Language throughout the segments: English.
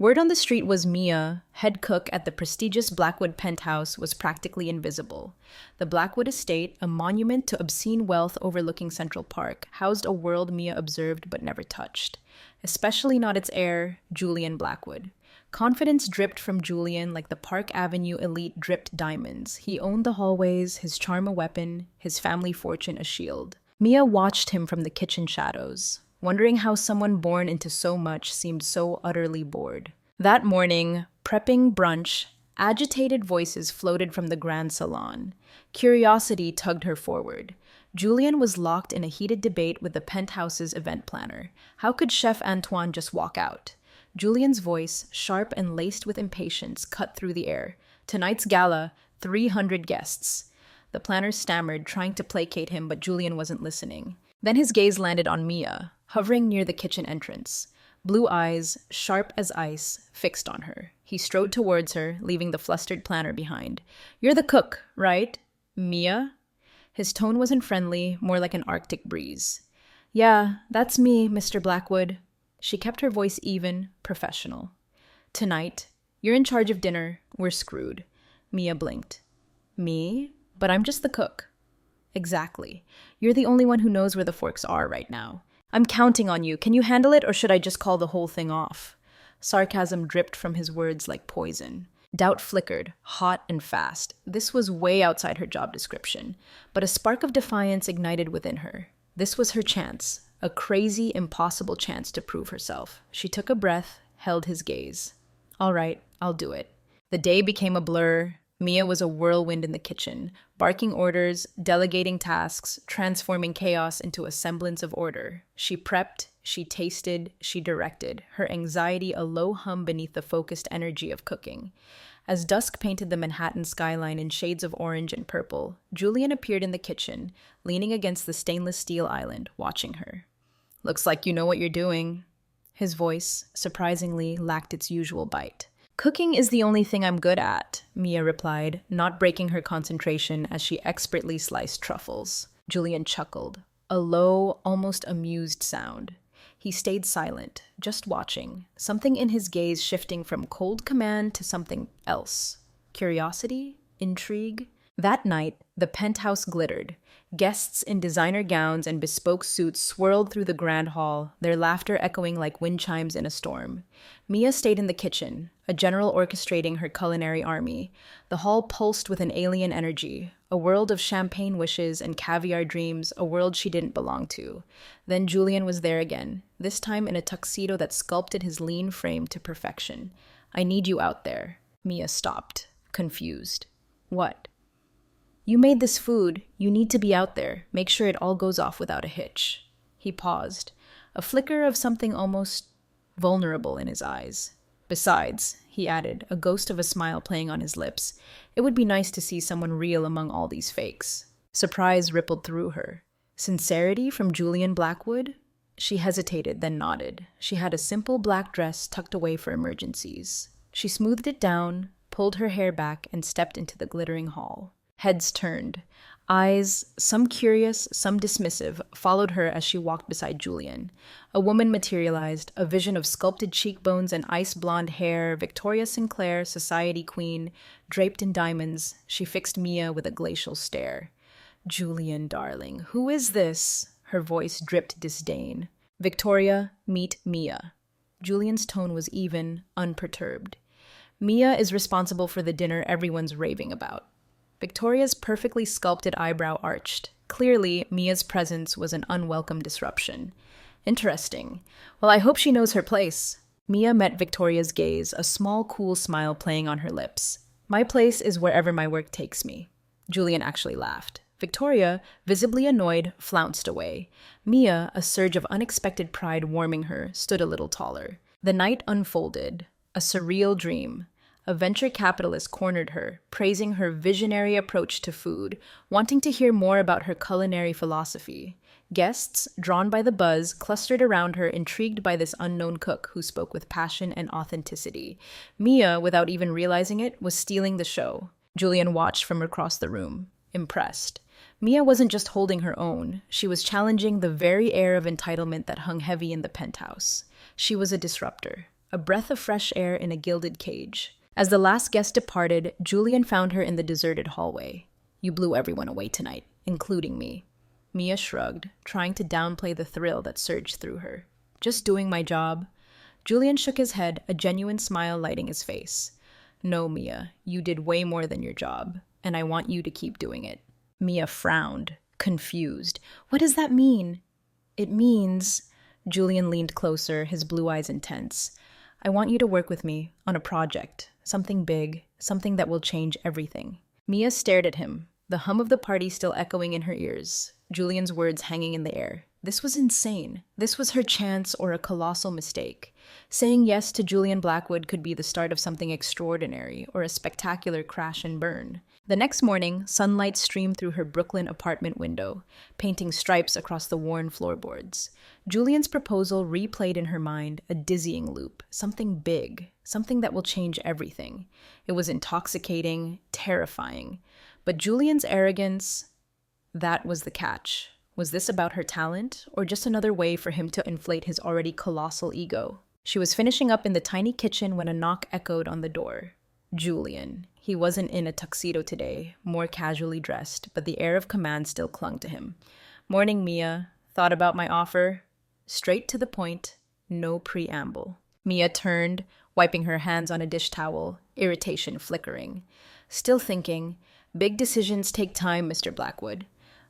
Word on the street was Mia, head cook at the prestigious Blackwood penthouse, was practically invisible. The Blackwood estate, a monument to obscene wealth overlooking Central Park, housed a world Mia observed but never touched. Especially not its heir, Julian Blackwood. Confidence dripped from Julian like the Park Avenue elite dripped diamonds. He owned the hallways, his charm a weapon, his family fortune a shield. Mia watched him from the kitchen shadows, wondering how someone born into so much seemed so utterly bored. That morning, prepping brunch, agitated voices floated from the grand salon. Curiosity tugged her forward. Julian was locked in a heated debate with the penthouse's event planner. How could Chef Antoine just walk out? Julian's voice, sharp and laced with impatience, cut through the air. Tonight's gala, 300 guests. The planner stammered, trying to placate him, but Julian wasn't listening. Then his gaze landed on Mia, hovering near the kitchen entrance. Blue eyes, sharp as ice, fixed on her. He strode towards her, leaving the flustered planner behind. "You're the cook, right? Mia?" His tone wasn't friendly, more like an Arctic breeze. "Yeah, that's me, Mr. Blackwood." She kept her voice even, professional. "Tonight, you're in charge of dinner. We're screwed." Mia blinked. "Me? But I'm just the cook." "Exactly. You're the only one who knows where the forks are right now. I'm counting on you. Can you handle it, or should I just call the whole thing off?" Sarcasm dripped from his words like poison. Doubt flickered, hot and fast. This was way outside her job description, but a spark of defiance ignited within her. This was her chance, a crazy, impossible chance to prove herself. She took a breath, held his gaze. "All right, I'll do it." The day became a blur. Mia was a whirlwind in the kitchen, barking orders, delegating tasks, transforming chaos into a semblance of order. She prepped, she tasted, she directed, her anxiety a low hum beneath the focused energy of cooking. As dusk painted the Manhattan skyline in shades of orange and purple, Julian appeared in the kitchen, leaning against the stainless steel island, watching her. "Looks like you know what you're doing." His voice, surprisingly, lacked its usual bite. "Cooking is the only thing I'm good at," Mia replied, not breaking her concentration as she expertly sliced truffles. Julian chuckled, a low, almost amused sound. He stayed silent, just watching, something in his gaze shifting from cold command to something else. Curiosity? Intrigue? That night, the penthouse glittered. Guests in designer gowns and bespoke suits swirled through the grand hall, their laughter echoing like wind chimes in a storm. Mia stayed in the kitchen, a general orchestrating her culinary army. The hall pulsed with an alien energy, a world of champagne wishes and caviar dreams, a world she didn't belong to. Then Julian was there again, this time in a tuxedo that sculpted his lean frame to perfection. "I need you out there." Mia stopped, confused. "What?" "You made this food. You need to be out there. Make sure it all goes off without a hitch." He paused, a flicker of something almost vulnerable in his eyes. "Besides," he added, a ghost of a smile playing on his lips, "it would be nice to see someone real among all these fakes." Surprise rippled through her. Sincerity from Julian Blackwood? She hesitated, then nodded. She had a simple black dress tucked away for emergencies. She smoothed it down, pulled her hair back, and stepped into the glittering hall. Heads turned. Eyes, some curious, some dismissive, followed her as she walked beside Julian. A woman materialized, a vision of sculpted cheekbones and ice-blonde hair, Victoria Sinclair, society queen, draped in diamonds. She fixed Mia with a glacial stare. "Julian, darling, who is this?" Her voice dripped disdain. "Victoria, meet Mia." Julian's tone was even, unperturbed. "Mia is responsible for the dinner everyone's raving about." Victoria's perfectly sculpted eyebrow arched. Clearly, Mia's presence was an unwelcome disruption. "Interesting. Well, I hope she knows her place." Mia met Victoria's gaze, a small, cool smile playing on her lips. "My place is wherever my work takes me." Julian actually laughed. Victoria, visibly annoyed, flounced away. Mia, a surge of unexpected pride warming her, stood a little taller. The night unfolded. A surreal dream. A venture capitalist cornered her, praising her visionary approach to food, wanting to hear more about her culinary philosophy. Guests, drawn by the buzz, clustered around her, intrigued by this unknown cook who spoke with passion and authenticity. Mia, without even realizing it, was stealing the show. Julian watched from across the room, impressed. Mia wasn't just holding her own. She was challenging the very air of entitlement that hung heavy in the penthouse. She was a disruptor. a breath of fresh air in a gilded cage. As the last guest departed, Julian found her in the deserted hallway. "You blew everyone away tonight, including me." Mia shrugged, trying to downplay the thrill that surged through her. "Just doing my job." Julian shook his head, a genuine smile lighting his face. "No, Mia, you did way more than your job, and I want you to keep doing it." Mia frowned, confused. "What does that mean?" "It means," Julian leaned closer, his blue eyes intense, "I want you to work with me on a project, something big, something that will change everything." Mia stared at him, the hum of the party still echoing in her ears, Julian's words hanging in the air. This was insane. This was her chance or a colossal mistake. Saying yes to Julian Blackwood could be the start of something extraordinary or a spectacular crash and burn. The next morning, sunlight streamed through her Brooklyn apartment window, painting stripes across the worn floorboards. Julian's proposal replayed in her mind, a dizzying loop, something big, something that will change everything. It was intoxicating, terrifying. But Julian's arrogance, that was the catch. Was this about her talent, or just another way for him to inflate his already colossal ego? She was finishing up in the tiny kitchen when a knock echoed on the door. Julian. He wasn't in a tuxedo today, more casually dressed, but the air of command still clung to him. "Morning, Mia. Thought about my offer?" Straight to the point, no preamble. Mia turned, wiping her hands on a dish towel, irritation flickering. Still thinking, "Big decisions take time, Mr. Blackwood."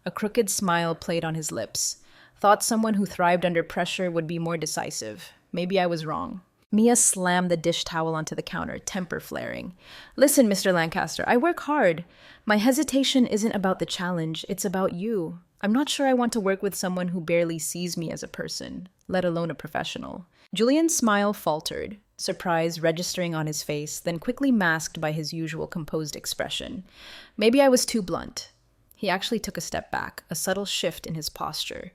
A crooked smile played on his lips. Thought someone who thrived under pressure would be more decisive. Maybe I was wrong. Mia slammed the dish towel onto the counter, temper flaring. "Listen, Mr. Lancaster, I work hard. My hesitation isn't about the challenge, it's about you. I'm not sure I want to work with someone who barely sees me as a person, let alone a professional." Julian's smile faltered, surprise registering on his face, then quickly masked by his usual composed expression. "Maybe I was too blunt." He actually took a step back, a subtle shift in his posture.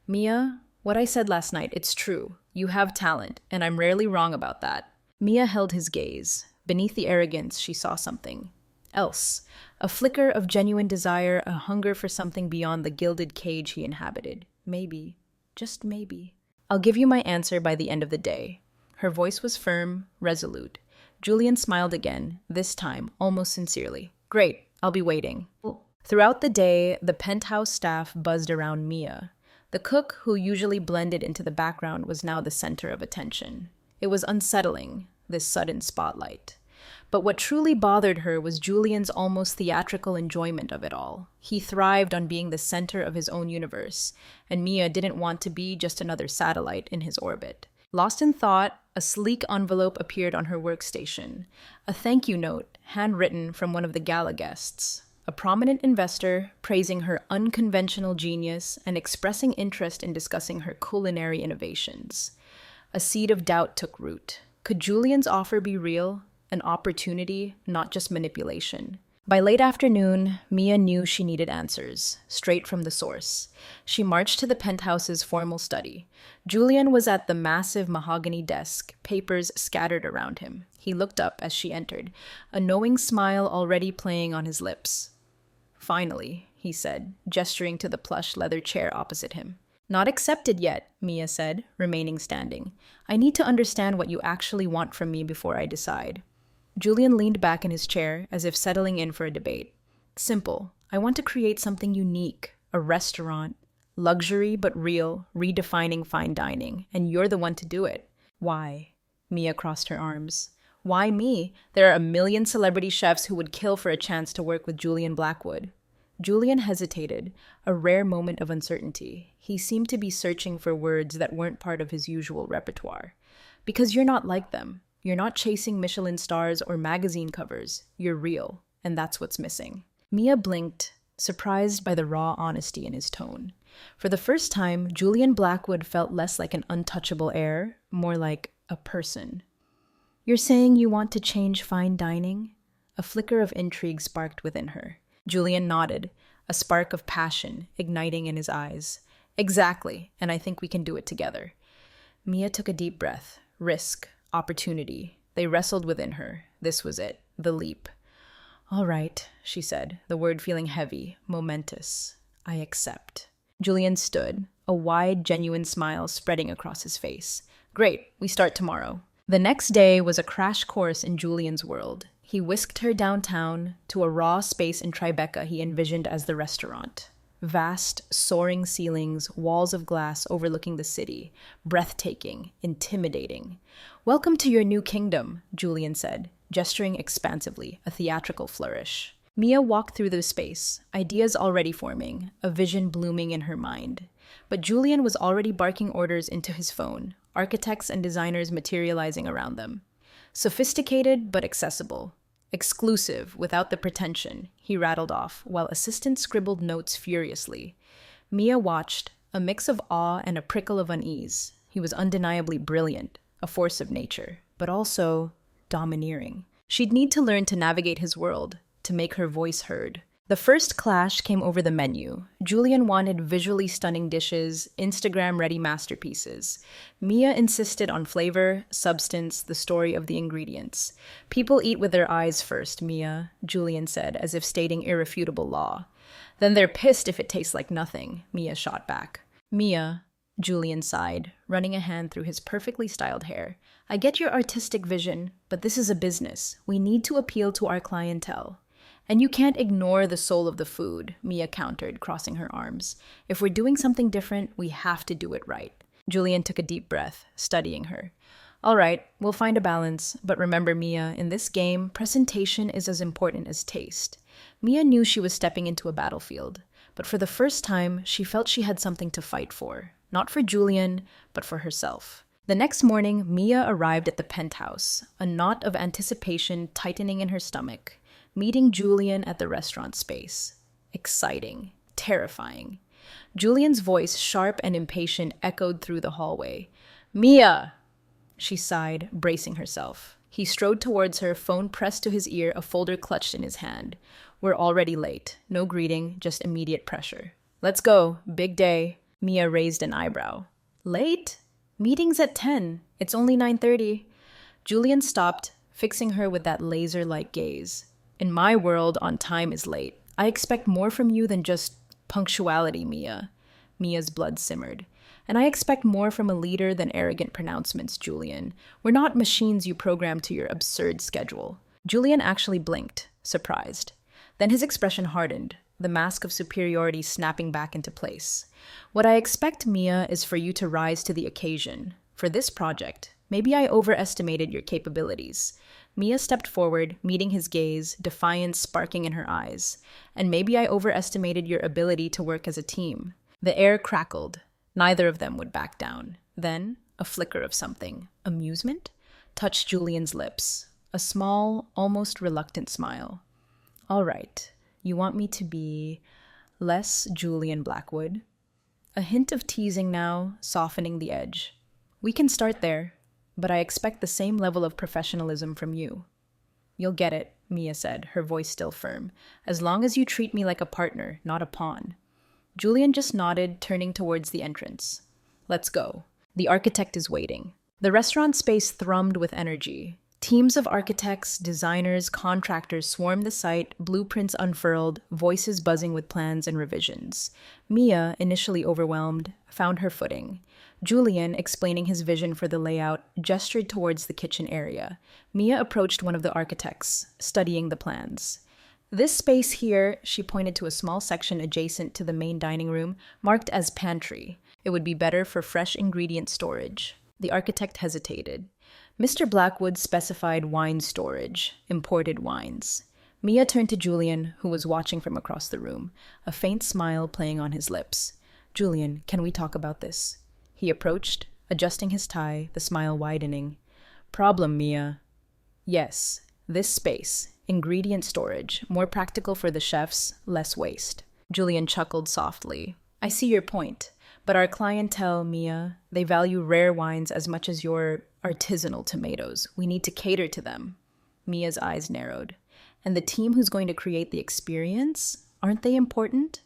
"Mia, what I said last night, it's true. You have talent, and I'm rarely wrong about that." Mia held his gaze. Beneath the arrogance, she saw something else. A flicker of genuine desire, a hunger for something beyond the gilded cage he inhabited. Maybe, just maybe. "I'll give you my answer by the end of the day." Her voice was firm, resolute. Julian smiled again, this time almost sincerely. "Great, I'll be waiting." Throughout the day, the penthouse staff buzzed around Mia. The cook, who usually blended into the background, was now the center of attention. It was unsettling, this sudden spotlight. But what truly bothered her was Julian's almost theatrical enjoyment of it all. He thrived on being the center of his own universe, and Mia didn't want to be just another satellite in his orbit. Lost in thought, a sleek envelope appeared on her workstation. A thank you note, handwritten from one of the gala guests. A prominent investor praising her unconventional genius and expressing interest in discussing her culinary innovations. A seed of doubt took root. Could Julian's offer be real? An opportunity, not just manipulation. By late afternoon, Mia knew she needed answers, straight from the source. She marched to the penthouse's formal study. Julian was at the massive mahogany desk, papers scattered around him. He looked up as she entered, a knowing smile already playing on his lips. "Finally," he said, gesturing to the plush leather chair opposite him. "Not accepted yet," Mia said, remaining standing. "I need to understand what you actually want from me before I decide." Julian leaned back in his chair, as if settling in for a debate. "Simple. I want to create something unique, a restaurant. Luxury but real, redefining fine dining, and you're the one to do it." "Why?" Mia crossed her arms. "Why me? There are a million celebrity chefs who would kill for a chance to work with Julian Blackwood." Julian hesitated, a rare moment of uncertainty. He seemed to be searching for words that weren't part of his usual repertoire. "Because you're not like them. You're not chasing Michelin stars or magazine covers. You're real, and that's what's missing." Mia blinked, surprised by the raw honesty in his tone. For the first time, Julian Blackwood felt less like an untouchable heir, more like a person. "You're saying you want to change fine dining?" A flicker of intrigue sparked within her. Julian nodded, a spark of passion igniting in his eyes. "Exactly, and I think we can do it together." Mia took a deep breath. Risk, opportunity. They wrestled within her. This was it, the leap. "All right," she said, the word feeling heavy, momentous. "I accept." Julian stood, a wide, genuine smile spreading across his face. "Great, we start tomorrow." The next day was a crash course in Julian's world. He whisked her downtown to a raw space in Tribeca he envisioned as the restaurant. Vast, soaring ceilings, walls of glass overlooking the city. Breathtaking, intimidating. "Welcome to your new kingdom," Julian said, gesturing expansively, a theatrical flourish. Mia walked through the space, ideas already forming, a vision blooming in her mind. But Julian was already barking orders into his phone, architects and designers materializing around them. Sophisticated but accessible. Exclusive without the pretension, he rattled off, while assistants scribbled notes furiously. Mia watched, a mix of awe and a prickle of unease. He was undeniably brilliant, a force of nature, but also domineering. She'd need to learn to navigate his world, to make her voice heard. The first clash came over the menu. Julian wanted visually stunning dishes, Instagram-ready masterpieces. Mia insisted on flavor, substance, the story of the ingredients. "People eat with their eyes first, Mia," Julian said, as if stating irrefutable law. "Then they're pissed if it tastes like nothing," Mia shot back. "Mia," Julian sighed, running a hand through his perfectly styled hair. "I get your artistic vision, but this is a business. We need to appeal to our clientele." "And you can't ignore the soul of the food," Mia countered, crossing her arms. "If we're doing something different, we have to do it right." Julian took a deep breath, studying her. "All right, we'll find a balance, but remember, Mia, in this game, presentation is as important as taste." Mia knew she was stepping into a battlefield, but for the first time, she felt she had something to fight for. Not for Julian, but for herself. The next morning, Mia arrived at the penthouse, a knot of anticipation tightening in her stomach. Meeting Julian at the restaurant space. Exciting. Terrifying. Julian's voice, sharp and impatient, echoed through the hallway. "Mia!" She sighed, bracing herself. He strode towards her, phone pressed to his ear, a folder clutched in his hand. "We're already late. No greeting, just immediate pressure." "Let's go. Big day." Mia raised an eyebrow. "Late? Meeting's at 10. It's only 9:30. Julian stopped, fixing her with that laser-like gaze. "In my world, on time is late. I expect more from you than just punctuality, Mia." Mia's blood simmered. "And I expect more from a leader than arrogant pronouncements, Julian. We're not machines you program to your absurd schedule." Julian actually blinked, surprised. Then his expression hardened, the mask of superiority snapping back into place. "What I expect, Mia, is for you to rise to the occasion. For this project, maybe I overestimated your capabilities." Mia stepped forward, meeting his gaze, defiance sparking in her eyes. "And maybe I overestimated your ability to work as a team." The air crackled. Neither of them would back down. Then, a flicker of something, amusement, touched Julian's lips. A small, almost reluctant smile. "All right, you want me to be less Julian Blackwood?" A hint of teasing now, softening the edge. "We can start there. But I expect the same level of professionalism from you." "You'll get it," Mia said, her voice still firm. "As long as you treat me like a partner, not a pawn." Julian just nodded, turning towards the entrance. "Let's go. The architect is waiting." The restaurant space thrummed with energy. Teams of architects, designers, contractors swarmed the site, blueprints unfurled, voices buzzing with plans and revisions. Mia, initially overwhelmed, found her footing. Julian, explaining his vision for the layout, gestured towards the kitchen area. Mia approached one of the architects, studying the plans. "This space here," she pointed to a small section adjacent to the main dining room, marked as pantry. "It would be better for fresh ingredient storage." The architect hesitated. Mr. Blackwood specified wine storage, imported wines. Mia turned to Julian, who was watching from across the room, a faint smile playing on his lips. "Julian, can we talk about this?" He approached, adjusting his tie, the smile widening. "Problem, Mia." "Yes, this space, ingredient storage, more practical for the chefs, less waste." Julian chuckled softly. "I see your point, but our clientele, Mia, they value rare wines as much as your artisanal tomatoes. We need to cater to them." Mia's eyes narrowed. "And the team who's going to create the experience, aren't they important?"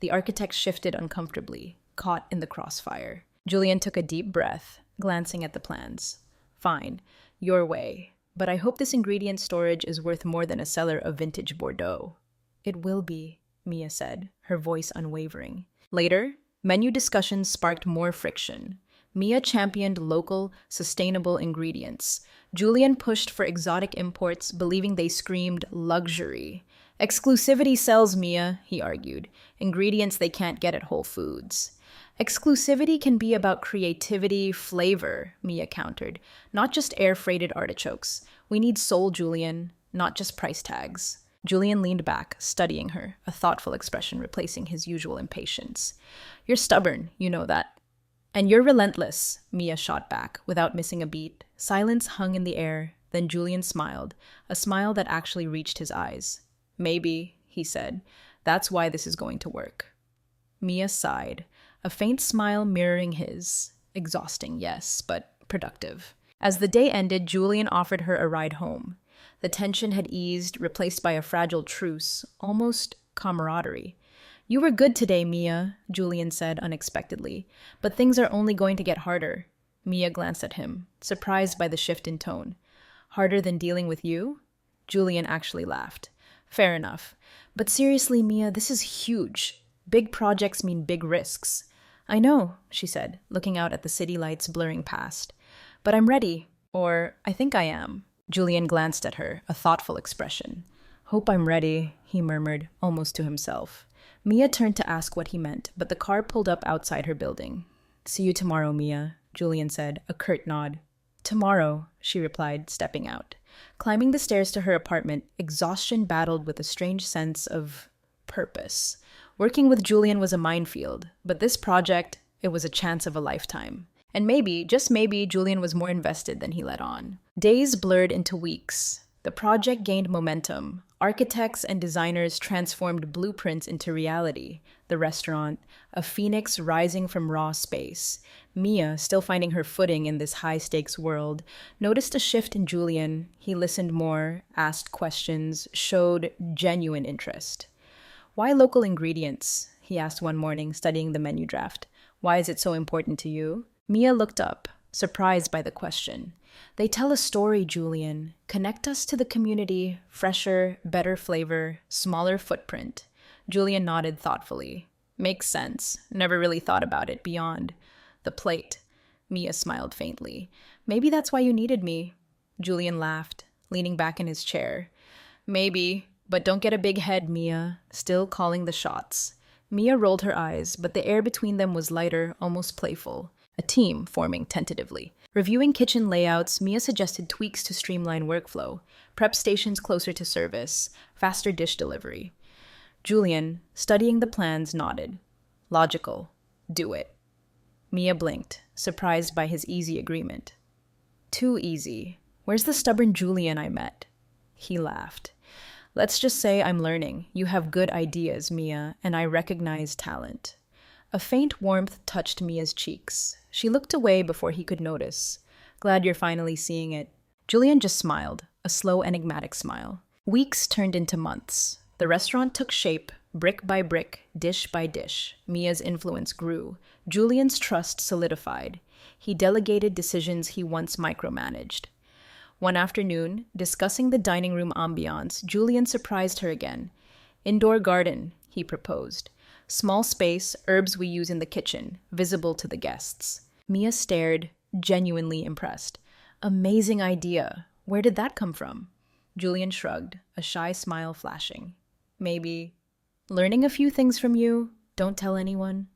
The architect shifted uncomfortably, caught in the crossfire. Julian took a deep breath, glancing at the plans. "Fine, your way. But I hope this ingredient storage is worth more than a cellar of vintage Bordeaux." "It will be," Mia said, her voice unwavering. Later, menu discussions sparked more friction. Mia championed local, sustainable ingredients. Julian pushed for exotic imports, believing they screamed luxury. Exclusivity sells, Mia, he argued. Ingredients they can't get at Whole Foods. Exclusivity can be about creativity, flavor, Mia countered. Not just air-freighted artichokes. We need soul, Julian, not just price tags. Julian leaned back, studying her, a thoughtful expression replacing his usual impatience. You're stubborn, you know that. And you're relentless, Mia shot back, without missing a beat. Silence hung in the air, then Julian smiled, a smile that actually reached his eyes. Maybe, he said, that's why this is going to work. Mia sighed, a faint smile mirroring his. Exhausting, yes, but productive. As the day ended, Julian offered her a ride home. The tension had eased, replaced by a fragile truce, almost camaraderie. You were good today, Mia, Julian said unexpectedly, but things are only going to get harder. Mia glanced at him, surprised by the shift in tone. Harder than dealing with you? Julian actually laughed. Fair enough. But seriously, Mia, this is huge. Big projects mean big risks. I know, she said, looking out at the city lights blurring past. But I'm ready. Or, I think I am. Julian glanced at her, a thoughtful expression. Hope I'm ready, he murmured, almost to himself. Mia turned to ask what he meant, but the car pulled up outside her building. See you tomorrow, Mia, Julian said, a curt nod. Tomorrow, she replied, stepping out. Climbing the stairs to her apartment, exhaustion battled with a strange sense of purpose. Working with Julian was a minefield, but this project, it was a chance of a lifetime. And maybe, just maybe, Julian was more invested than he let on. Days blurred into weeks. The project gained momentum. Architects and designers transformed blueprints into reality. The restaurant, a phoenix rising from raw space. Mia, still finding her footing in this high-stakes world, noticed a shift in Julian. He listened more, asked questions, showed genuine interest. Why local ingredients? He asked one morning, studying the menu draft. Why is it so important to you? Mia looked up, surprised by the question. They tell a story, Julian. Connect us to the community, fresher, better flavor, smaller footprint. Julian nodded thoughtfully. Makes sense. Never really thought about it beyond the plate. Mia smiled faintly. Maybe that's why you needed me. Julian laughed, leaning back in his chair. Maybe, but don't get a big head, Mia. Still calling the shots. Mia rolled her eyes, but the air between them was lighter, almost playful. A team forming tentatively. Reviewing kitchen layouts, Mia suggested tweaks to streamline workflow, prep stations closer to service, faster dish delivery. Julian, studying the plans, nodded. Logical. Do it. Mia blinked, surprised by his easy agreement. Too easy. Where's the stubborn Julian I met? He laughed. Let's just say I'm learning. You have good ideas, Mia, and I recognize talent. A faint warmth touched Mia's cheeks. She looked away before he could notice. Glad you're finally seeing it. Julian just smiled, a slow, enigmatic smile. Weeks turned into months. The restaurant took shape, brick by brick, dish by dish. Mia's influence grew. Julian's trust solidified. He delegated decisions he once micromanaged. One afternoon, discussing the dining room ambiance, Julian surprised her again. Indoor garden, he proposed. Small space, herbs we use in the kitchen, visible to the guests. Mia stared, genuinely impressed. Amazing idea. Where did that come from? Julian shrugged, a shy smile flashing. Maybe learning a few things from you. Don't tell anyone.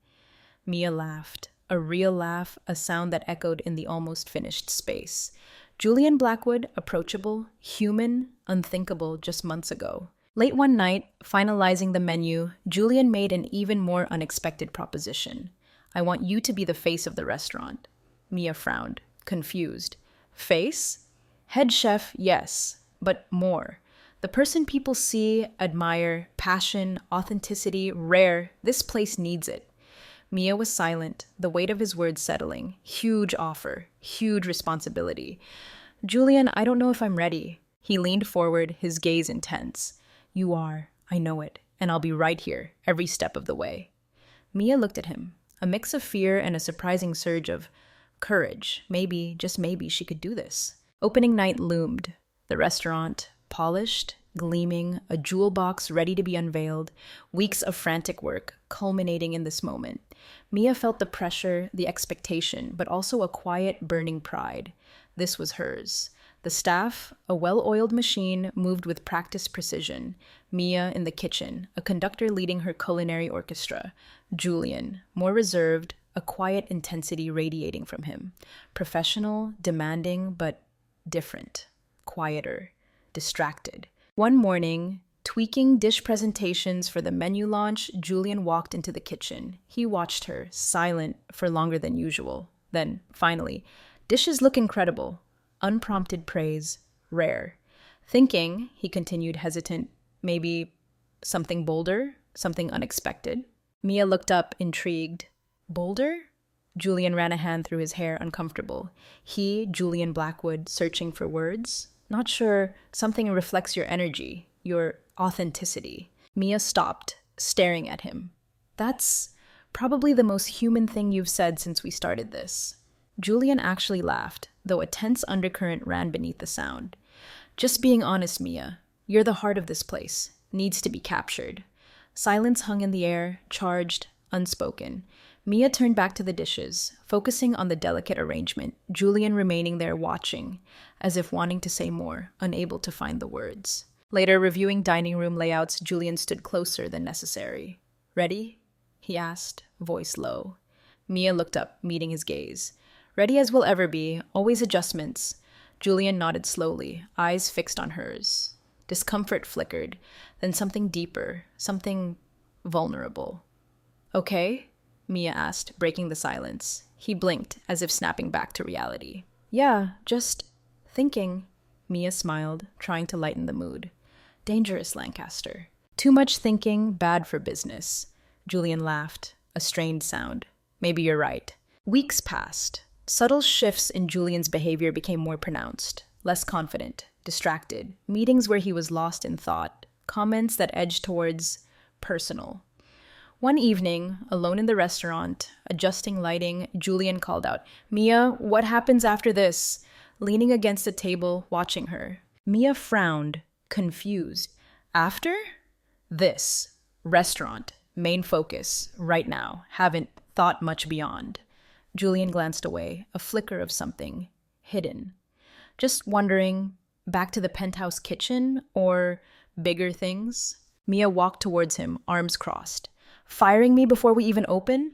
Mia laughed. A real laugh, a sound that echoed in the almost finished space. Julian Blackwood, approachable, human, unthinkable just months ago. Late one night, finalizing the menu, Julian made an even more unexpected proposition. I want you to be the face of the restaurant. Mia frowned, confused. Face? Head chef, yes, but more. The person people see, admire, passion, authenticity, rare. This place needs it. Mia was silent, the weight of his words settling. Huge offer, huge responsibility. Julian, I don't know if I'm ready. He leaned forward, his gaze intense. You are, I know it, and I'll be right here, every step of the way. Mia looked at him, a mix of fear and a surprising surge of courage. Maybe, just maybe, she could do this. Opening night loomed. The restaurant, polished, gleaming, a jewel box ready to be unveiled, weeks of frantic work culminating in this moment. Mia felt the pressure, the expectation, but also a quiet, burning pride. This was hers. The staff, a well-oiled machine, moved with practiced precision. Mia in the kitchen, a conductor leading her culinary orchestra. Julian, more reserved, a quiet intensity radiating from him. Professional, demanding, but different. Quieter, distracted. One morning, tweaking dish presentations for the menu launch, Julian walked into the kitchen. He watched her, silent for longer than usual. Then, finally, dishes look incredible. Unprompted praise, rare. Thinking, he continued hesitant, maybe something bolder, something unexpected. Mia looked up, intrigued. Bolder? Julian ran a hand through his hair, uncomfortable. He, Julian Blackwood, searching for words? Not sure. Something reflects your energy, your authenticity. Mia stopped, staring at him. That's probably the most human thing you've said since we started this. Julian actually laughed, though a tense undercurrent ran beneath the sound. Just being honest, Mia. You're the heart of this place. Needs to be captured. Silence hung in the air, charged, unspoken. Mia turned back to the dishes, focusing on the delicate arrangement, Julian remaining there watching, as if wanting to say more, unable to find the words. Later, reviewing dining room layouts, Julian stood closer than necessary. Ready? He asked, voice low. Mia looked up, meeting his gaze. Ready as we'll ever be, always adjustments. Julian nodded slowly, eyes fixed on hers. Discomfort flickered, then something deeper, something vulnerable. Okay? Mia asked, breaking the silence. He blinked, as if snapping back to reality. Yeah, just thinking. Mia smiled, trying to lighten the mood. Dangerous, Lancaster. Too much thinking, bad for business. Julian laughed, a strained sound. Maybe you're right. Weeks passed. Subtle shifts in Julian's behavior became more pronounced, less confident, distracted. Meetings where he was lost in thought. Comments that edged towards personal. One evening, alone in the restaurant, adjusting lighting, Julian called out, Mia, what happens after this? Leaning against the table, watching her. Mia frowned, confused. After? This. Restaurant. Main focus. Right now. Haven't thought much beyond. Julian glanced away, a flicker of something. Hidden. Just wondering, back to the penthouse kitchen? Or bigger things? Mia walked towards him, arms crossed. Firing me before we even open?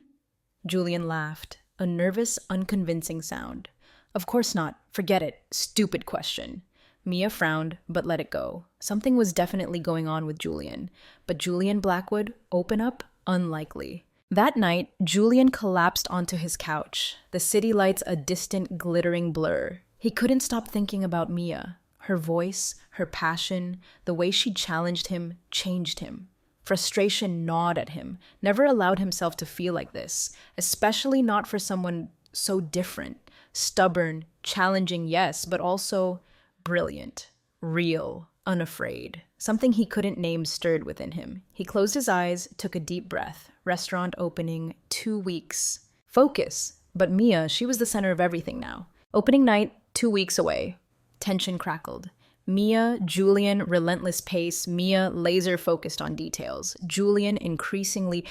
Julian laughed, a nervous, unconvincing sound. Of course not. Forget it. Stupid question. Mia frowned, but let it go. Something was definitely going on with Julian. But Julian Blackwood, open up? Unlikely. That night, Julian collapsed onto his couch, the city lights a distant, glittering blur. He couldn't stop thinking about Mia. Her voice, her passion, the way she challenged him, changed him. Frustration gnawed at him, never allowed himself to feel like this, especially not for someone so different, stubborn, challenging, yes, but also brilliant, real, unafraid. Something he couldn't name stirred within him. He closed his eyes, took a deep breath. Restaurant opening, 2 weeks. Focus. But Mia, she was the center of everything now. Opening night, 2 weeks away. Tension crackled. Mia, Julian, relentless pace. Mia, laser focused on details. Julian, increasingly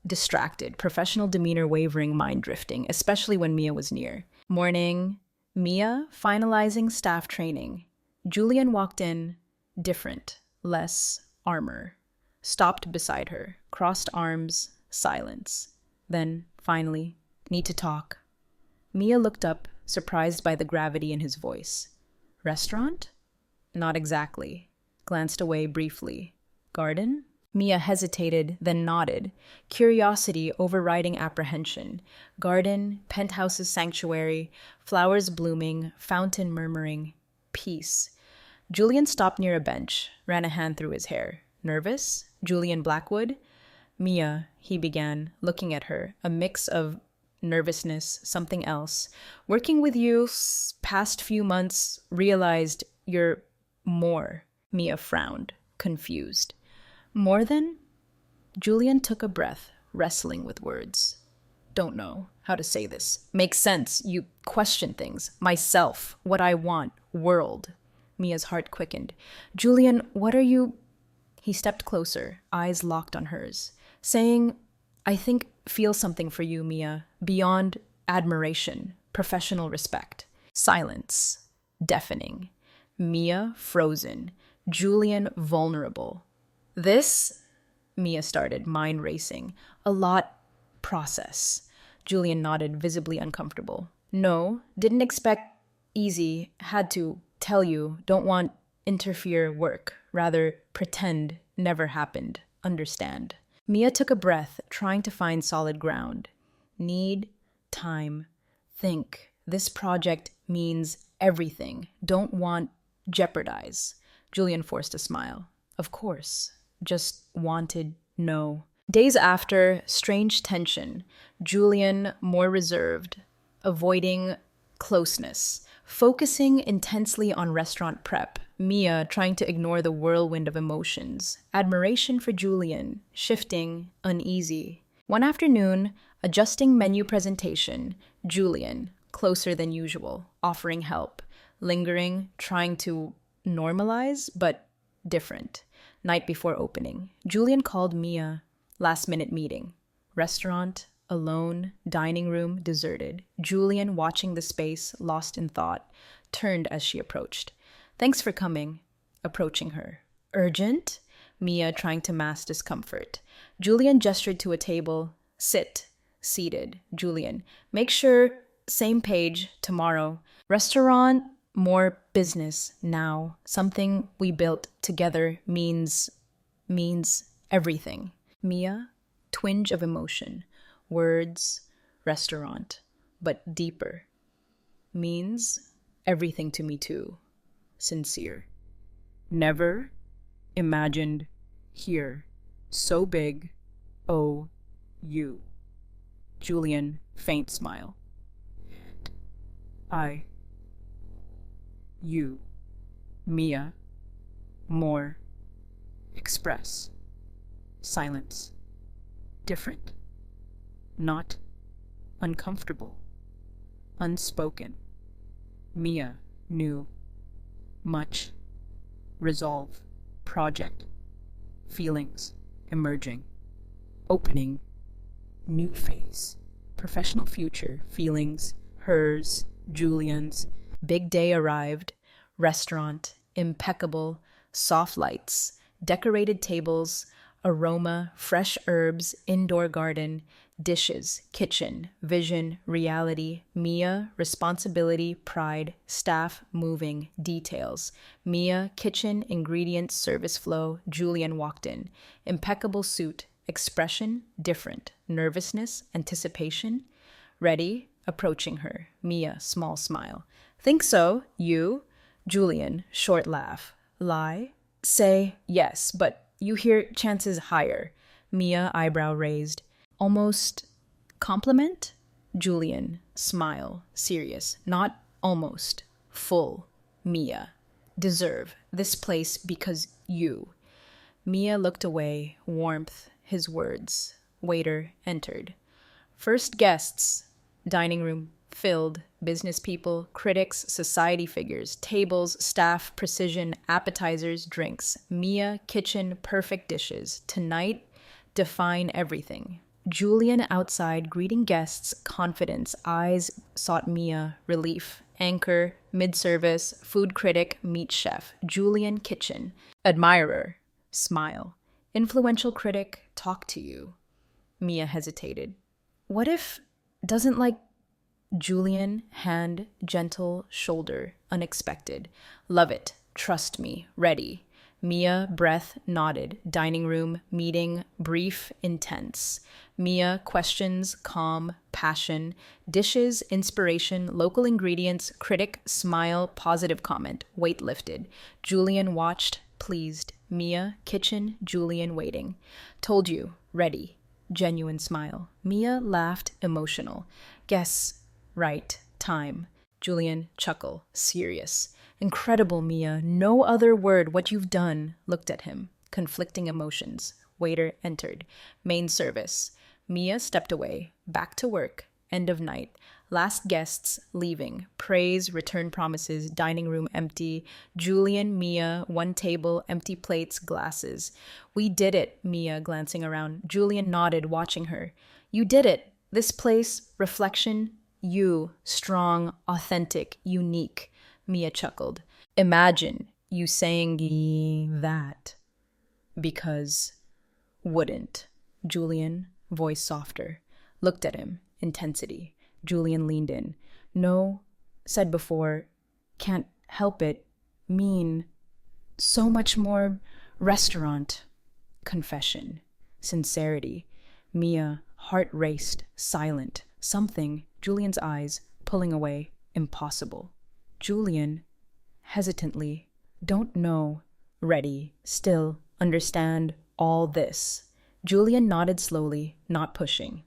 distracted, professional demeanor wavering, mind drifting, especially when Mia was near. Morning, Mia, finalizing staff training. Julian walked in, different, less armor. Stopped beside her, crossed arms, silence. Then, finally, need to talk. Mia looked up, surprised by the gravity in his voice. Restaurant? Not exactly. Glanced away briefly. Garden? Mia hesitated, then nodded, curiosity overriding apprehension. Garden, penthouse's sanctuary, flowers blooming, fountain murmuring, peace. Julian stopped near a bench, ran a hand through his hair. Nervous? Julian Blackwood? Mia, he began, looking at her, a mix of nervousness, something else. Working with you past few months, realized you're more. Mia frowned, confused. More than? Julian took a breath, wrestling with words. Don't know how to say this. Makes sense. You question things. Myself, what I want, world. Mia's heart quickened. Julian, what are you... He stepped closer, eyes locked on hers, saying, I think feel something for you, Mia, beyond admiration, professional respect. Silence. Deafening. Mia frozen. Julian vulnerable. This, Mia started, mind racing. A lot process. Julian nodded, visibly uncomfortable. No, didn't expect easy, had to tell you, don't want interfere work, rather pretend never happened, understand. Mia took a breath, trying to find solid ground. Need, time, think. This project means everything. Don't want jeopardize. Julian forced a smile. Of course. Just wanted no. Days after, strange tension. Julian more reserved, avoiding closeness, focusing intensely on restaurant prep. Mia trying to ignore the whirlwind of emotions. Admiration for Julian, shifting, uneasy. One afternoon, adjusting menu presentation, Julian, closer than usual, offering help, lingering, trying to normalize, but different. Night before opening, Julian called Mia. Last-minute meeting. Restaurant, alone, dining room, deserted. Julian, watching the space, lost in thought, turned as she approached. Thanks for coming. Approaching her. Urgent? Mia trying to mask discomfort. Julian gestured to a table. Sit. Seated. Julian. Make sure, same page, tomorrow. Restaurant, more business, now. Something we built together means everything. Mia, twinge of emotion. Words, restaurant, but deeper. Means everything to me too. Sincere. Never imagined here. So big. Oh, you. Julian, faint smile. You. Mia. More. Express. Silence. Different. Not. Uncomfortable. Unspoken. Mia. New. Much. Resolve. Project. Feelings. Emerging. Opening. New phase. Professional future. Feelings. Hers. Julian's. Big day arrived. Restaurant. Impeccable. Soft lights. Decorated tables. Aroma. Fresh herbs. Indoor garden. Dishes. Kitchen. Vision. Reality. Mia. Responsibility. Pride. Staff. Moving. Details. Mia. Kitchen. Ingredients. Service flow. Julian walked in. Impeccable suit. Expression. Different. Nervousness. Anticipation. Ready. Approaching her. Mia. Small smile. Think so? You? Julian. Short laugh. Lie? Say yes, but you hear chances higher. Mia. Eyebrow raised. Almost compliment? Julian. Smile. Serious. Not almost. Full. Mia. Deserve. This place because you. Mia looked away. Warmth. His words. Waiter entered. First guests. Dining room filled. Business people, critics, society figures, tables, staff, precision, appetizers, drinks. Mia, kitchen, perfect dishes. Tonight, define everything. Julian outside, greeting guests, confidence. Eyes sought Mia, relief. Anchor, mid-service, food critic, meat chef. Julian, kitchen. Admirer, smile. Influential critic, talk to you. Mia hesitated. What if doesn't like Julian, hand, gentle, shoulder, unexpected. Love it. Trust me. Ready. Mia, breath, nodded. Dining room, meeting, brief, intense. Mia, questions, calm, passion. Dishes, inspiration, local ingredients, critic, smile, positive comment. Weight lifted. Julian watched, pleased. Mia, kitchen, Julian waiting. Told you. Ready. Genuine smile. Mia laughed, emotional. Guess. Right. Time. Julian, chuckle. Serious. Incredible, Mia. No other word. What you've done. Looked at him. Conflicting emotions. Waiter entered. Main service. Mia stepped away. Back to work. End of night. Last guests leaving. Praise, return promises, dining room empty. Julian, Mia, one table, empty plates, glasses. We did it, Mia glancing around. Julian nodded, watching her. You did it. This place, reflection, you, strong, authentic, unique. Mia chuckled. Imagine you saying that. Because wouldn't. Julian, voice softer, looked at him, intensity. Julian leaned in. No, said before, can't help it, mean, so much more restaurant. Confession, sincerity. Mia, heart raced, silent. Something, Julian's eyes, pulling away, impossible. Julian, hesitantly, don't know, ready, still, understand all this. Julian nodded slowly, not pushing.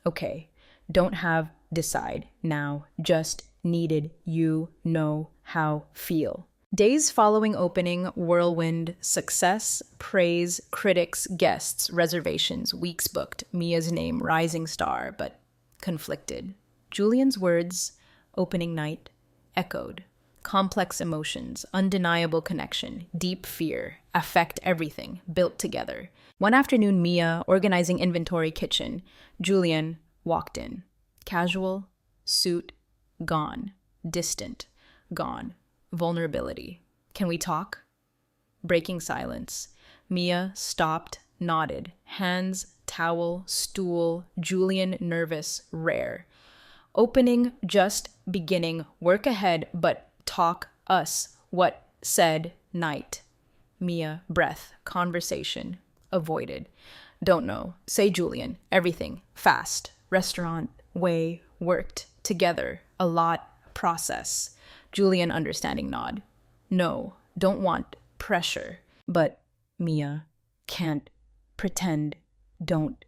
Okay, don't have decide now, just needed you know how feel. Days following opening, whirlwind, success, praise, critics, guests, reservations, weeks booked, Mia's name rising star, but conflicted. Julian's words, opening night, echoed. Complex emotions, undeniable connection, deep fear, affect everything, built together. One afternoon, Mia, organizing inventory kitchen, Julian walked in. Casual, suit, gone. Distant, gone. Vulnerability. Can we talk? Breaking silence. Mia stopped, nodded. Hands, towel, stool. Julian nervous, rare. Opening, just beginning. Work ahead, but talk us. What said night. Mia, breath, conversation. Avoided. Don't know. Say Julian. Everything. Fast. Restaurant. Way. Worked. Together. A lot. Process. Julian understanding nod. No. Don't want. Pressure. But, Mia, can't. Pretend. Don't.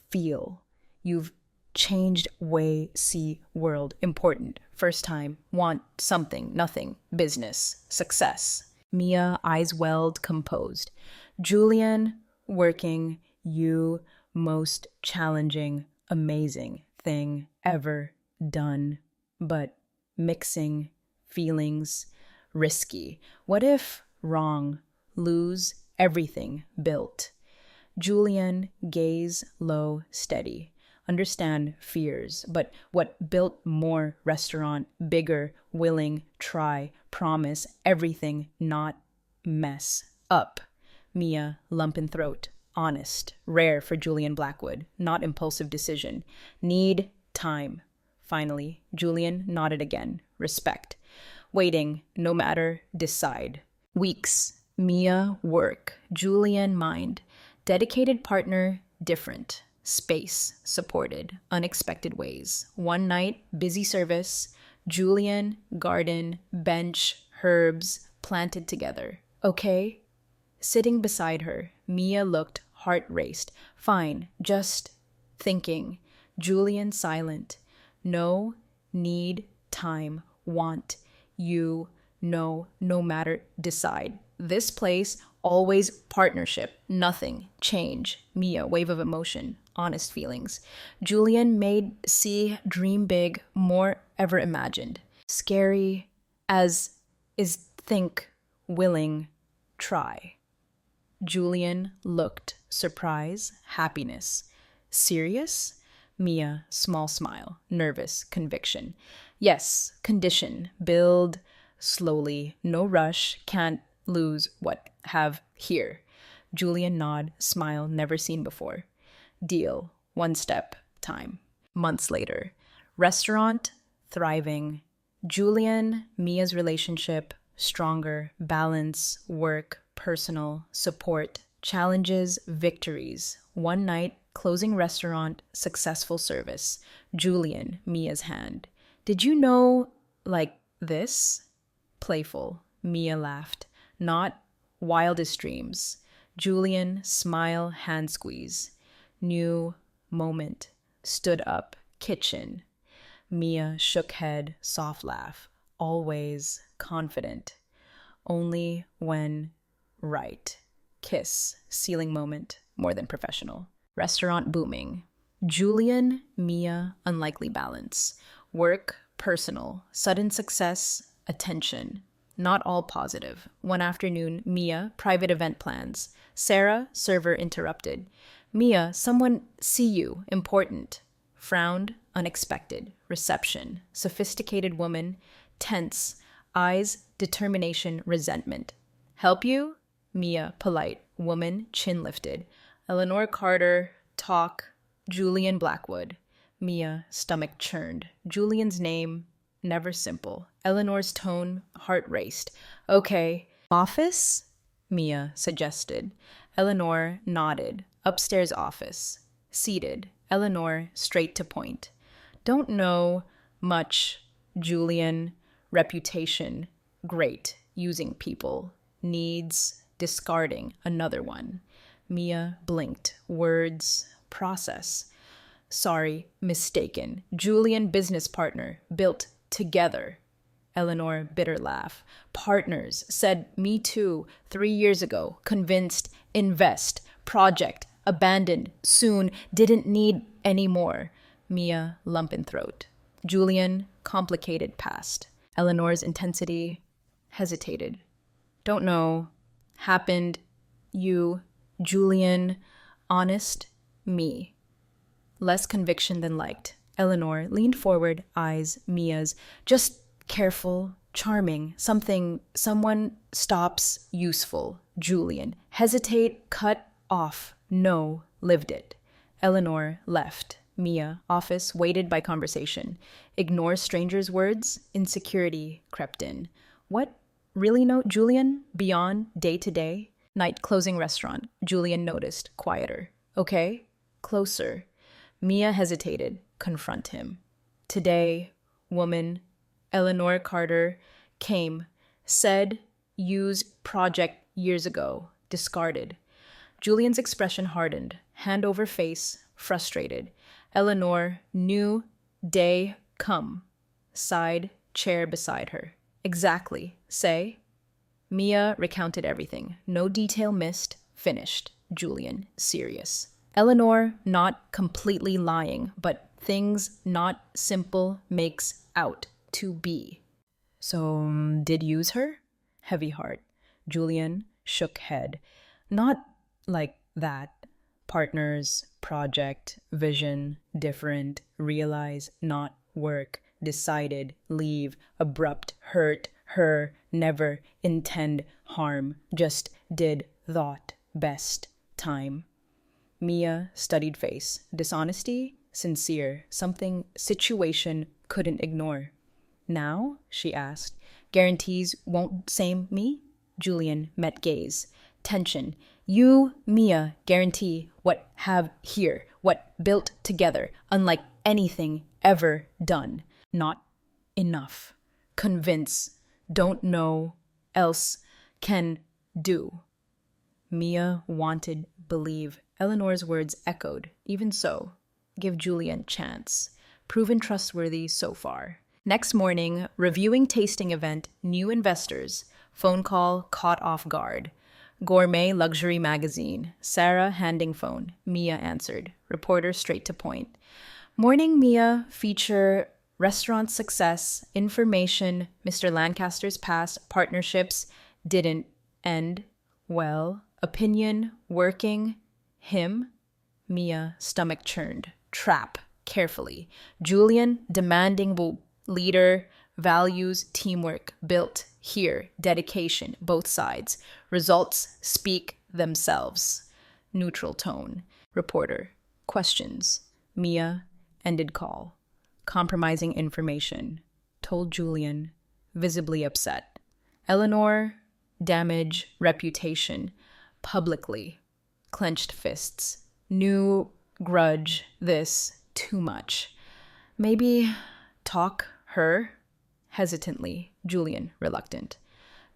Feel. You've changed way, see, world. Important. First time. Want. Something. Nothing. Business. Success. Mia, eyes welled, composed. Julian, working. You, most challenging, amazing thing ever done. But mixing feelings, risky. What if wrong? Lose everything built. Julian, gaze low, steady. Understand fears, but what built more restaurant, bigger, willing, try, promise, everything, not mess up. Mia, lump in throat, honest, rare for Julian Blackwood, not impulsive decision. Need time. Finally, Julian nodded again, respect. Waiting, no matter, decide. Weeks, Mia, work, Julian, mind. Dedicated partner, different. Space, supported, unexpected ways. One night, busy service, Julian, garden, bench, herbs, planted together. Okay? Sitting beside her, Mia looked, heart raced. Fine, just thinking. Julian silent. No, need, time, want, you, no matter, decide. This place, always partnership, nothing, change. Mia, wave of emotion, honest feelings. Julian made see, dream big, more ever imagined. Scary as is think, willing, try. Julian looked, surprise, happiness. Serious? Mia, small smile, nervous, conviction. Yes, condition, build, slowly, no rush, can't lose what have here. Julian nod, smile never seen before. Deal, one step, time. Months later. Restaurant, thriving. Julian, Mia's relationship, stronger, balance, work, personal, support, challenges, victories. One night, closing restaurant, successful service. Julian, Mia's hand. Did you know, like this? Playful. Mia laughed. Not wildest dreams. Julian, smile, hand squeeze. New moment. Stood up. Kitchen. Mia shook head, soft laugh. Always confident. Only when right. Kiss. Ceiling moment. More than professional. Restaurant booming. Julian, Mia, unlikely balance. Work, personal. Sudden success, attention. Not all positive. One afternoon, Mia, private event plans. Sarah, server interrupted. Mia, someone see you, important. Frowned, unexpected. Reception. Sophisticated woman, tense. Eyes, determination, resentment. Help you? Mia, polite. Woman, chin lifted. Eleanor Carter, talk. Julian Blackwood. Mia, stomach churned. Julian's name, never simple. Eleanor's tone, heart raced. Okay. Office? Mia suggested. Eleanor nodded. Upstairs office. Seated. Eleanor straight to point. Don't know much. Julian. Reputation. Great. Using people. Needs. Discarding. Another one. Mia blinked. Words. Process. Sorry, mistaken. Julian, business partner. Built together. Eleanor, bitter laugh. Partners. Said, me too. 3 years ago. Convinced. Invest. Project. Abandoned. Soon. Didn't need any more. Mia, lump in throat. Julian, complicated past. Eleanor's intensity. Hesitated. Don't know. Happened. You. Julian. Honest. Me. Less conviction than liked. Eleanor leaned forward, eyes Mia's. Just careful, charming, someone stops, useful. Julian. Hesitate, cut off. No, lived it. Eleanor left. Mia, office, weighted by conversation. Ignore strangers' words, insecurity crept in. What? Really no Julian? Beyond day to day? Night closing restaurant. Julian noticed, quieter. Okay? Closer. Mia hesitated. Confront him. Today, woman, Eleanor Carter, came, said, use project years ago, discarded. Julian's expression hardened, hand over face, frustrated. Eleanor, new day come. Side, chair beside her. Exactly. Say. Mia recounted everything. No detail missed. Finished. Julian, serious. Eleanor, not completely lying, but things not simple makes out to be. So, did use her? Heavy heart. Julian shook head. Not like that. Partners, project, vision, different, realize, not work, decided, leave, abrupt, hurt, her, never, intend, harm, just did, thought, best, time. Mia, studied face. Dishonesty? Sincere. Something situation couldn't ignore. Now? She asked. Guarantees won't same me? Julian met gaze. Tension. You, Mia, guarantee what have here, what built together, unlike anything ever done. Not enough. Convince. Don't know. Else. Can do. Mia wanted believe. Eleanor's words echoed. Even so, give Julian chance. Proven trustworthy so far. Next morning, reviewing tasting event, new investors. Phone call caught off guard. Gourmet luxury magazine. Sarah handing phone. Mia answered. Reporter straight to point. Morning, Mia. Feature restaurant success. Information. Mr. Lancaster's past partnerships didn't end well. Opinion. Working. Him. Mia, stomach churned. Trap. Carefully. Julian, demanding leader, values, teamwork, built here, dedication, both sides. Results speak themselves. Neutral tone. Reporter. Questions. Mia, ended call. Compromising information. Told Julian, visibly upset. Eleanor, damage, reputation. Publicly. Clenched fists. New grudge, this, too much. Maybe talk her? Hesitantly. Julian, reluctant.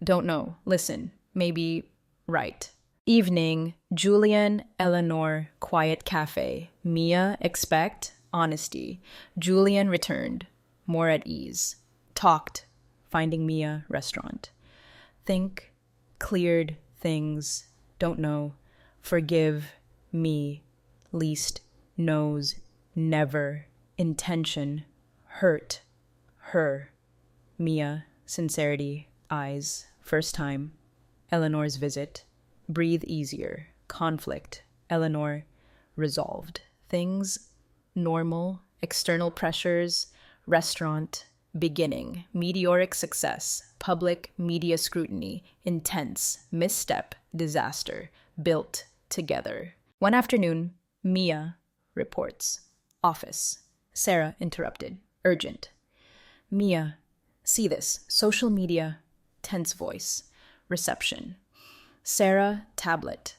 Don't know. Listen. Maybe right. Evening. Julian, Eleanor, quiet cafe. Mia, expect, honesty. Julian returned, more at ease. Talked, finding Mia, restaurant. Think, cleared things, don't know. Forgive me, least, knows, never, intention, hurt, Her. Mia, sincerity, eyes, first time. Eleanor's visit. Breathe easier. Conflict. Eleanor, resolved. Things, normal. External pressures. Restaurant. Beginning. Meteoric success. Public media scrutiny. Intense. Misstep. Disaster. Built together. One afternoon, Mia reports. Office. Sarah interrupted. Urgent. Mia, see this. Social media. Tense voice. Reception. Sarah, tablet.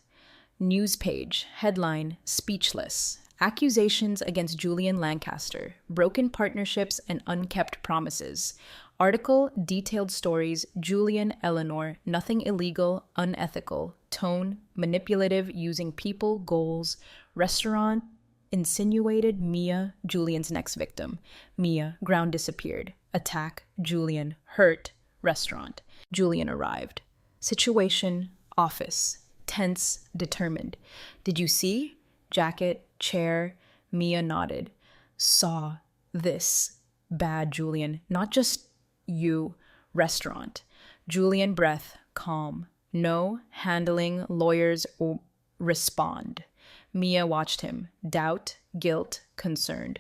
News page. Headline, speechless. Accusations against Julian Lancaster. Broken partnerships and unkept promises. Article, detailed stories, Julian, Eleanor, nothing illegal, unethical, tone, manipulative, using people, goals, restaurant, insinuated, Mia, Julian's next victim. Mia, ground disappeared. Attack, Julian, hurt, restaurant. Julian arrived. Situation, office. Tense, determined. Did you see? Jacket, chair. Mia nodded. Saw this. Bad, Julian. Not just you. Restaurant. Julian, breath, calm. No, handling, lawyers, respond. Mia watched him. Doubt, guilt, concerned.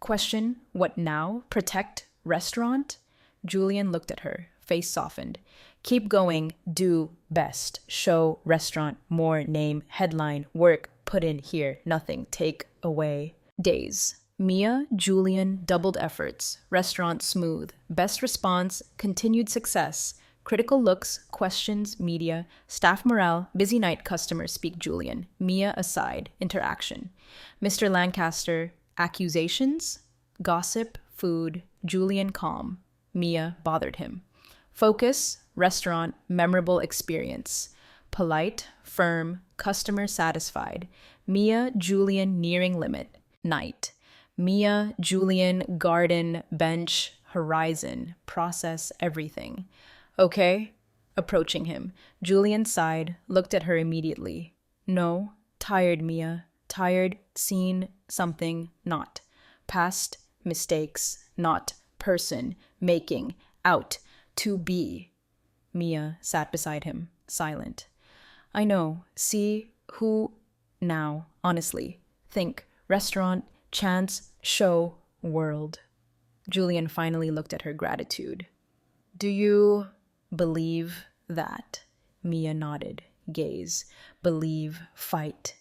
Question, what now? Protect, restaurant? Julian looked at her. Face softened. Keep going, do best. Show, restaurant, more, name, headline, work, put in here, nothing, take away. Days. Mia, Julian, doubled efforts. Restaurant smooth. Best response, continued success. Critical looks, questions, media, staff morale, busy night, customers speak Julian. Mia aside, interaction. Mr. Lancaster, accusations, gossip, food, Julian calm. Mia bothered him. Focus, restaurant, memorable experience. Polite, firm, customer satisfied. Mia, Julian nearing limit. Night. Mia, Julian, garden, bench, horizon, process, everything. Okay? Approaching him. Julian sighed, looked at her immediately. No. Tired, Mia. Tired, seen, something, not. Past, mistakes, not. Person, making, out, to be. Mia sat beside him, silent. I know. See, who, now, honestly. Think, restaurant, chance, show, world. Julian finally looked at her gratitude. Do you believe that? Mia nodded, gaze. Believe, fight.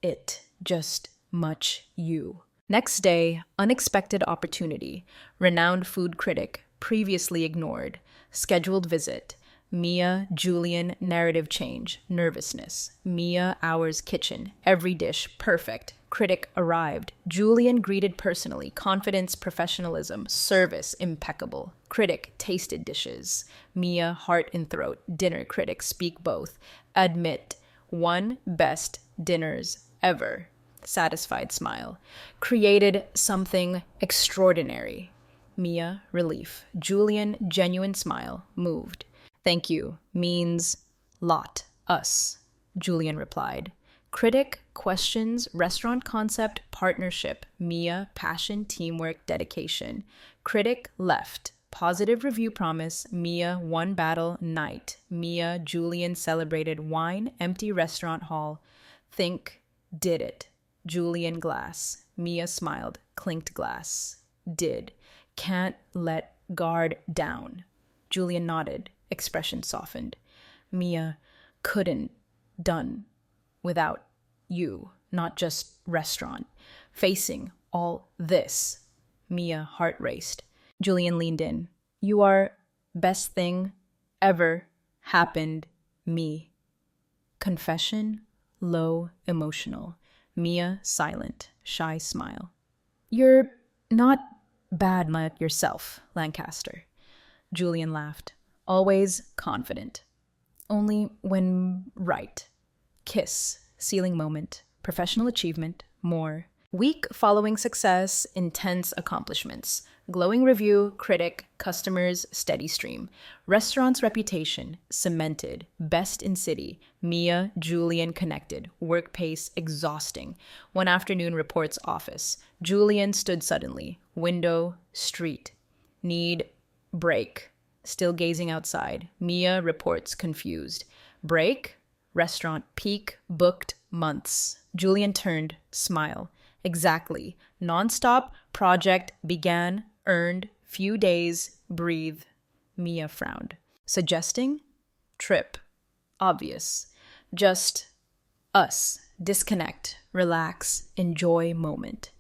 It, just much you. Next day, unexpected opportunity. Renowned food critic, previously ignored. Scheduled visit. Mia, Julian, narrative change, nervousness. Mia, hours kitchen, every dish, perfect. Critic arrived. Julian greeted personally, confidence, professionalism, service, impeccable. Critic tasted dishes. Mia, heart and throat, dinner critic, speak both. Admit, one best dinners ever. Satisfied smile. Created something extraordinary. Mia, relief. Julian, genuine smile, moved. Thank you means lot, us, Julian replied. Critic, questions, restaurant concept, partnership, Mia, passion, teamwork, dedication. Critic, left. Positive review promise, Mia, one battle, night. Mia, Julian celebrated wine, empty restaurant hall. Think, did it. Julian, glass. Mia smiled, clinked glass. Did. Can't let guard down. Julian nodded. Expression softened. Mia, couldn't, done, without you, not just restaurant. Facing all this. Mia, heart raced. Julian leaned in. You are best thing ever happened me. Confession, low, emotional. Mia, silent, shy smile. You're not bad like yourself, Lancaster. Julian laughed. Always confident. Only when right. Kiss, sealing moment, professional achievement, more. Week following success, intense accomplishments. Glowing review, critic, customers, steady stream. Restaurant's reputation, cemented. Best in city. Mia, Julian connected. Work pace, exhausting. One afternoon reports office. Julian stood suddenly. Window, street. Need break. Still gazing outside. Mia reports confused. Break? Restaurant peak booked months. Julian turned, smile. Exactly. Nonstop project began, earned, few days, breathe. Mia frowned. Suggesting? Trip. Obvious. Just us. Disconnect, relax, enjoy moment.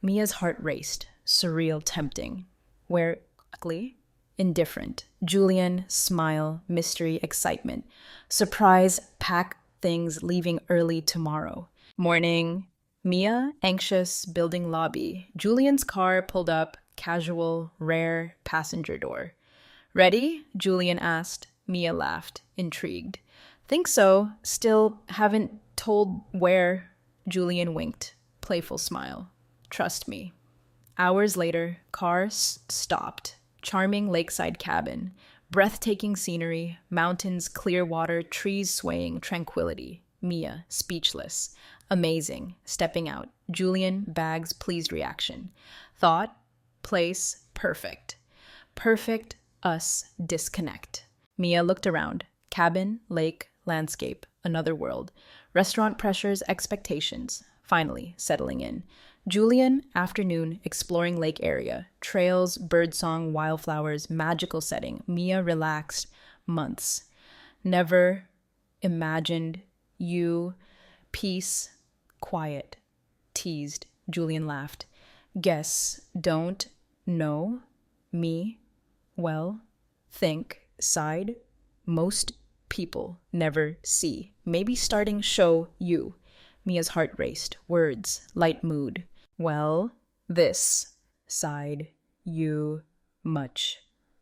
Mia's heart raced. Surreal, tempting. Where luckily indifferent. Julian, smile, mystery, excitement. Surprise, pack things, leaving early tomorrow. Morning. Mia, anxious, building lobby. Julian's car pulled up, casual, rare, passenger door. Ready? Julian asked. Mia laughed, intrigued. Think so. Still haven't told where. Julian winked, playful smile. Trust me. Hours later, car stopped. Charming lakeside cabin. Breathtaking scenery, mountains, clear water, trees swaying, tranquility. Mia, speechless. Amazing. Stepping out. Julian, bags, pleased reaction. Thought, place, perfect. Perfect, us, disconnect. Mia looked around. Cabin, lake, landscape, another world. Restaurant pressures, expectations. Finally, settling in. Julian, afternoon, exploring lake area. Trails, birdsong, wildflowers, magical setting. Mia relaxed. Months. Never imagined you. Peace. Quiet. Teased. Julian laughed. Guess. Don't. Know. Me. Well. Think. Side. Most people never see. Maybe starting show you. Mia's heart raced. Words. Light mood. Well, this. Side. You. Much.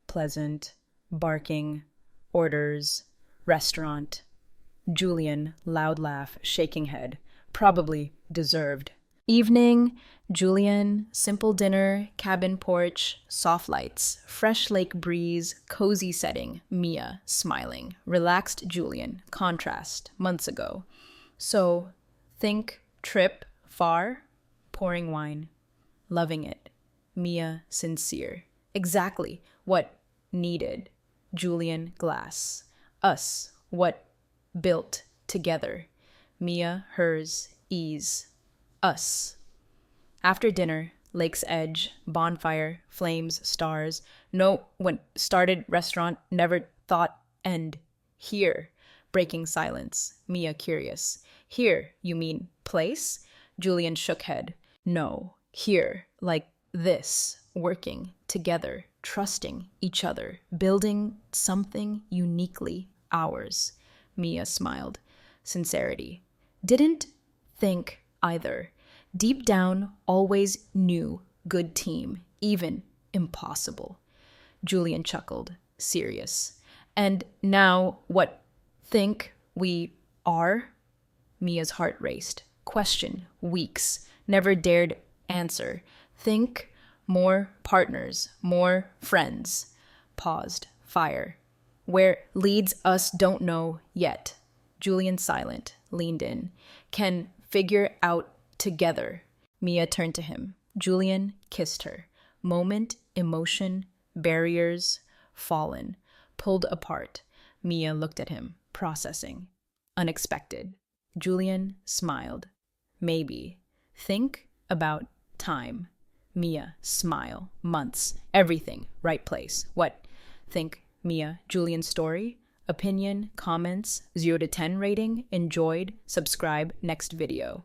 Pleasant. Barking. Orders. Restaurant. Julian. Loud laugh. Shaking head. Probably deserved. Evening. Julian. Simple dinner. Cabin porch. Soft lights. Fresh lake breeze. Cozy setting. Mia. Smiling. Relaxed Julian. Contrast. Months ago. So, think. Trip. Far. Pouring wine. Loving it. Mia, sincere. Exactly what needed. Julian, glass. Us, what built together. Mia, hers, ease. Us. After dinner, lake's edge, bonfire, flames, stars. No, when started restaurant, never thought end. Here, breaking silence. Mia, curious. Here, you mean place? Julian shook head. No, here, like this, working together, trusting each other, building something uniquely ours. Mia smiled. Sincerity. Didn't think either. Deep down, always knew good team, even impossible. Julian chuckled, serious. And now what think we are? Mia's heart raced. Question, weeks. Never dared answer. Think, more partners, more friends. Paused. Fire. Where leads us don't know yet. Julian silent, leaned in. Can figure out together. Mia turned to him. Julian kissed her. Moment, emotion, barriers, fallen, pulled apart. Mia looked at him, processing. Unexpected. Julian smiled. Maybe. Think about time. Mia, smile. Months. Everything. Right place. What? Think. Mia. Julian's story. Opinion. Comments. 0 to 10 rating. Enjoyed. Subscribe. Next video.